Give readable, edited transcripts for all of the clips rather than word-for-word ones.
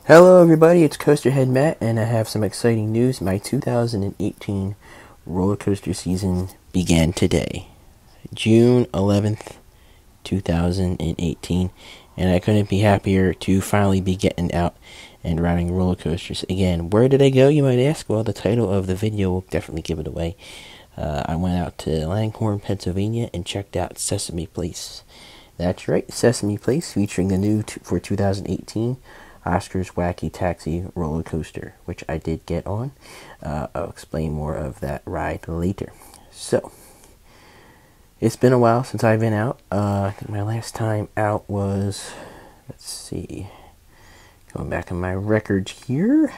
Hello everybody, it's Coasterhead Matt, and I have some exciting news. My 2018 roller coaster season began today, June 11th, 2018, and I couldn't be happier to finally be getting out and riding roller coasters again. Where did I go, you might ask? Well, the title of the video will definitely give it away. I went out to Langhorne, Pennsylvania, and checked out Sesame Place. That's right, Sesame Place, featuring the new for 2018 Oscar's Wacky Taxi roller coaster, which I did get on. I'll explain more of that ride later. So, it's been a while since I've been out. I think my last time out was, let's see, going back in my records here.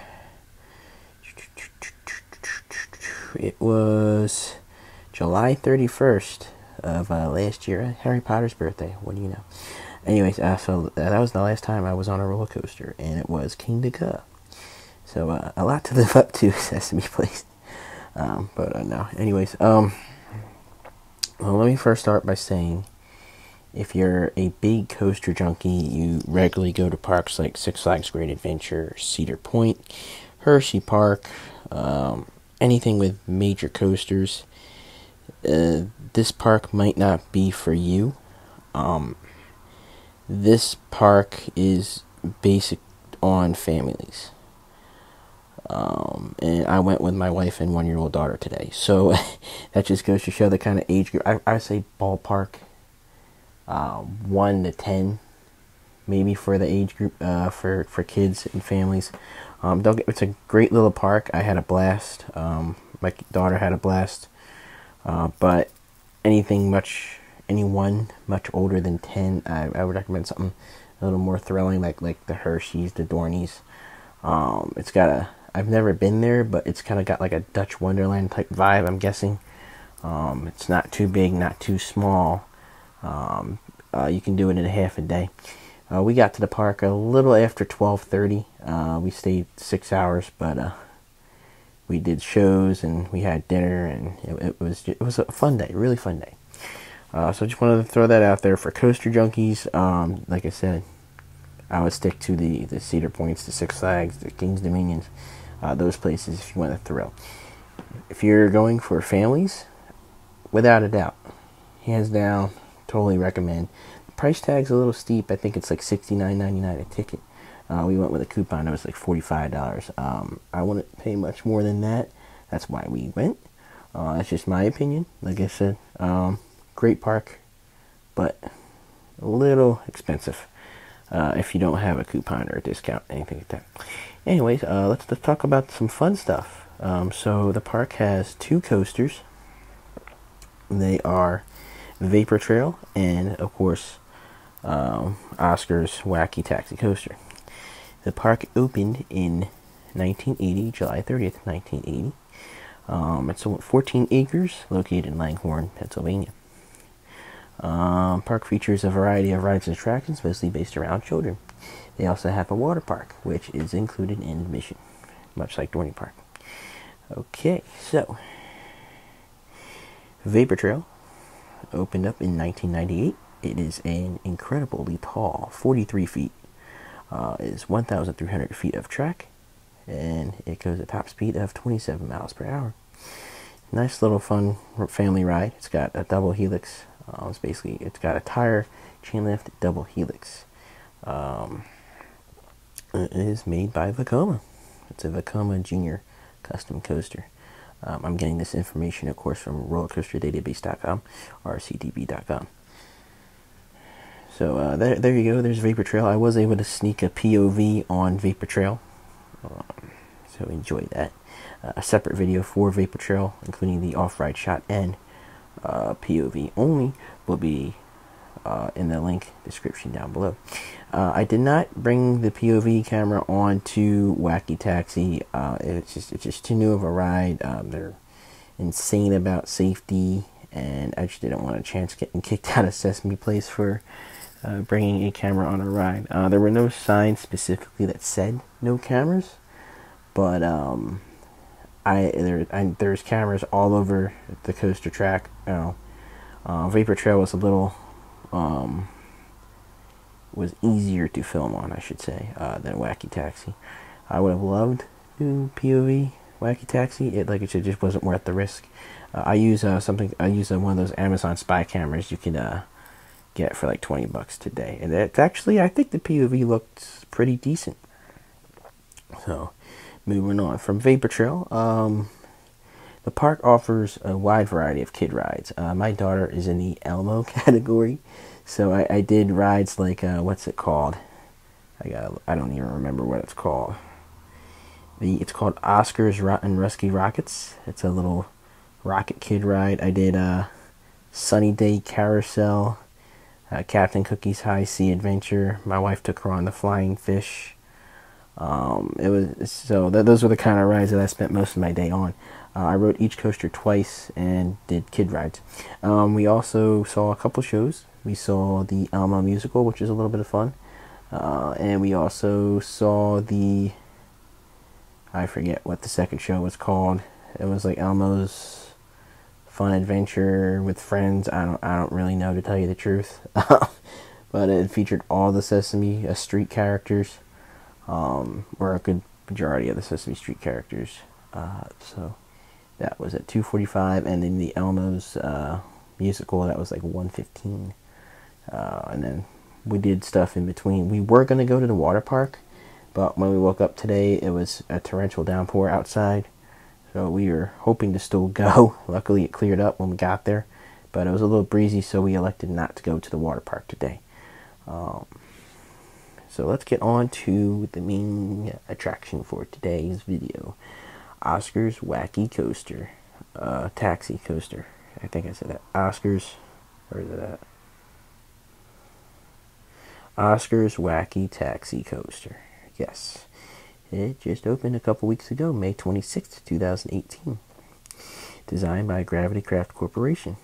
It was July 31st of last year, Harry Potter's birthday. What do you know? Anyways, so that was the last time I was on a roller coaster, and it was King to Ka. So a lot to live up to, Sesame Place. No. Anyways, well, let me first start by saying, if you're a big coaster junkie, you regularly go to parks like Six Flags Great Adventure, Cedar Point, Hershey Park, anything with major coasters. This park might not be for you. This park is based on families. And I went with my wife and 1-year-old daughter today. So that just goes to show the kind of age group. I say ballpark 1 to 10, maybe for the age group, for kids and families. It's a great little park. I had a blast. My daughter had a blast. But anyone much older than 10, I would recommend something a little more thrilling, like the Hershey's, the Dorneys. I've never been there, but it's kind of got like a Dutch Wonderland type vibe, I'm guessing. It's not too big, not too small. You can do it in a half a day. We got to the park a little after 12:30. We stayed 6 hours, but we did shows and we had dinner, and it was a fun day, really fun day. So just wanted to throw that out there for coaster junkies. Like I said, I would stick to the Cedar Points, the Six Flags, the King's Dominions, those places if you want a thrill. If you're going for families, without a doubt, hands down, totally recommend. The price tag's a little steep. I think it's like $69.99 a ticket. We went with a coupon. It was like $45. I wouldn't pay much more than that. That's why we went. That's just my opinion. Like I said, great park, but a little expensive if you don't have a coupon or a discount, anything like that. Anyways, let's talk about some fun stuff. So the park has 2 coasters. They are Vapor Trail and, of course, Oscar's Wacky Taxi Coaster. The park opened in 1980, July 30th, 1980. It's 14 acres, located in Langhorne, Pennsylvania. Park features a variety of rides and attractions, mostly based around children. They also have a water park, which is included in admission, much like Dorney Park. Okay, so Vapor Trail opened up in 1998. It is an incredibly tall, 43 feet. Is 1,300 feet of track, and it goes at top speed of 27 miles per hour. Nice little fun family ride. It's got a double helix. It's got a tire chain lift double helix. It is made by Vekoma. It's a Vekoma Junior custom coaster. I'm getting this information, of course, from rollercoasterdatabase.com or cdb.com. So there you go. There's Vapor Trail. I was able to sneak a POV on Vapor Trail, so enjoy that. A separate video for Vapor Trail, including the off-ride shot and POV only, will be in the link description down below. I did not bring the POV camera on to Wacky Taxi. It's just too new of a ride. They're insane about safety, and I just didn't want a chance getting kicked out of Sesame Place for bringing a camera on a ride. There were no signs specifically that said no cameras, but there's cameras all over the coaster track. Vapor Trail was a little was easier to film on, I should say, than Wacky Taxi. I would have loved doing POV Wacky Taxi. It, like I said, just wasn't worth the risk. I use one of those Amazon spy cameras you can get for like $20 today, and it's actually, I think the POV looked pretty decent. So, moving on from Vapor Trail, the park offers a wide variety of kid rides. My daughter is in the Elmo category, so I did rides like what's it called? I don't even remember what it's called. It's called Oscar's Rotten Rusky Rockets. It's a little rocket kid ride. I did Sunny Day Carousel, Captain Cookie's High Sea Adventure. My wife took her on the Flying Fish. Those were the kind of rides that I spent most of my day on. I rode each coaster twice and did kid rides. We also saw a couple shows. We saw the Elmo musical, which is a little bit of fun. And we also saw I forget what the second show was called. It was like Elmo's Fun Adventure with Friends. I don't really know, to tell you the truth. But it featured all the Sesame Street characters, or a good majority of the Sesame Street characters. So that was at 2:45, and then the Elmo's musical, that was like 1:15. And then we did stuff in between. We were going to go to the water park, but when we woke up today, it was a torrential downpour outside, so we were hoping to still go. Luckily, it cleared up when we got there, but it was a little breezy, so we elected not to go to the water park today. So let's get on to the main attraction for today's video. Oscar's Wacky Coaster. Taxi Coaster. I think I said that. Oscar's, where is it at? Oscar's Wacky Taxi Coaster. Yes. It just opened a couple weeks ago, May 26th, 2018. Designed by Gravity Craft Corporation.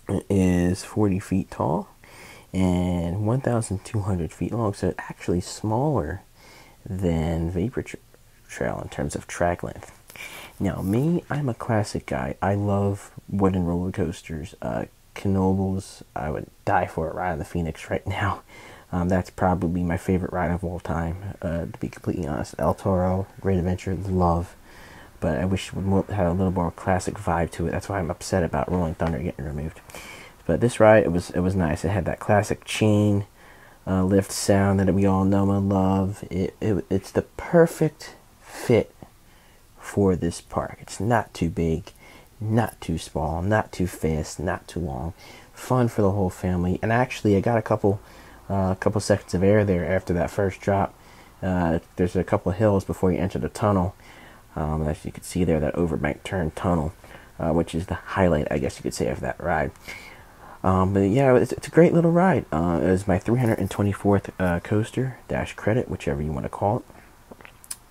It is 40 feet tall and 1,200 feet long, so it's actually smaller than Vapor Trail in terms of track length. Now, me, I'm a classic guy. I love wooden roller coasters. Knoebels, I would die for a ride on the Phoenix right now. That's probably my favorite ride of all time, to be completely honest. El Toro, Great Adventure, love. But I wish it would have a little more classic vibe to it. That's why I'm upset about Rolling Thunder getting removed. But this ride, it was nice. It had that classic chain lift sound that we all know and love. It's the perfect fit for this park. It's not too big, not too small, not too fast, not too long. Fun for the whole family. And actually, I got a couple seconds of air there after that first drop. There's a couple of hills before you enter the tunnel. As you can see there, that overbank turn tunnel, which is the highlight, I guess you could say, of that ride. But yeah, it's a great little ride. It was my 324th coaster, dash credit, whichever you want to call it.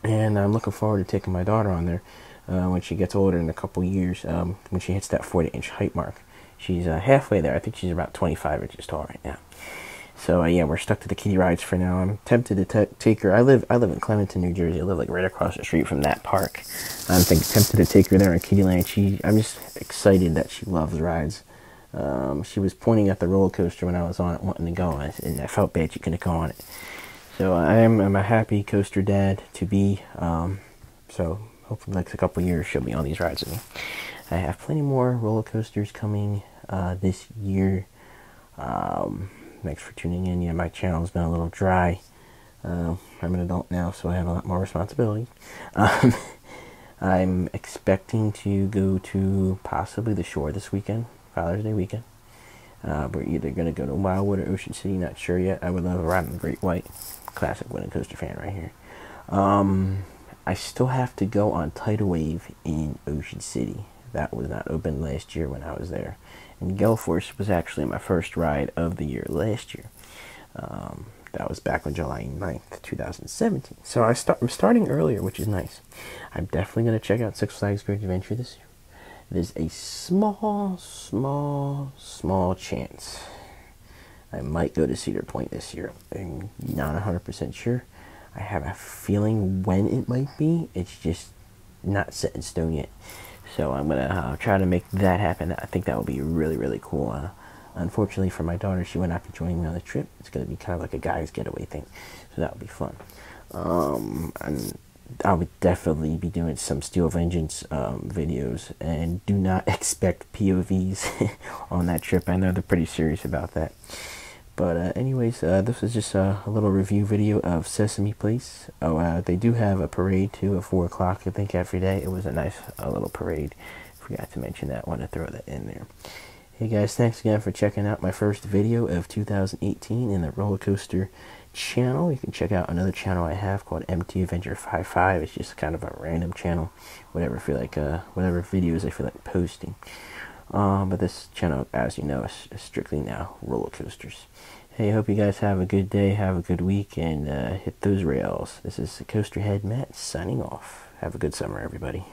And I'm looking forward to taking my daughter on there when she gets older in a couple years, when she hits that 40-inch height mark. She's halfway there. I think she's about 25 inches tall right now. So yeah, we're stuck to the kiddie rides for now. I'm tempted to take her. I live in Clementon, New Jersey. I live like right across the street from that park. I'm tempted to take her there in Kiddieland. I'm just excited that she loves rides. She was pointing at the roller coaster when I was on it, wanting to go, and I felt bad she couldn't go on it. So I'm a happy coaster dad to be. So hopefully, next couple years, she'll be on these rides with me. I have plenty more roller coasters coming this year. Thanks for tuning in. Yeah, my channel's been a little dry. I'm an adult now, so I have a lot more responsibility. I'm expecting to go to possibly the shore this weekend, Father's Day weekend. We're either going to go to Wildwood or Ocean City, not sure yet. I would love a ride on the Great White. Classic wooden coaster fan right here. I still have to go on Tidal Wave in Ocean City. That was not open last year when I was there. And Gale Force was actually my first ride of the year last year. That was back on July 9th, 2017. So I'm starting earlier, which is nice. I'm definitely going to check out Six Flags Great Adventure this year. There's a small chance I might go to Cedar Point this year. I'm not 100% sure. I have a feeling when it might be. It's just not set in stone yet. So I'm going to try to make that happen. I think that would be really, really cool. Unfortunately for my daughter, she will not be joining me on the trip. It's going to be kind of like a guy's getaway thing, so that will be fun. And I would definitely be doing some Steel Vengeance videos, and do not expect POVs on that trip. I know they're pretty serious about that. But anyways, this was just a little review video of Sesame Place. Oh, they do have a parade too at 4 o'clock, I think, every day. It was a nice little parade. Forgot to mention that. Want to throw that in there. Hey guys, thanks again for checking out my first video of 2018 in the roller coaster channel. You can check out another channel I have called MT Avenger 55. It's just kind of a random channel, whatever I feel like, whatever videos I feel like posting. But this channel, as you know, is strictly now roller coasters. Hey, I hope you guys have a good day, have a good week, and hit those rails. This is Coaster Head Matt signing off. Have a good summer, everybody.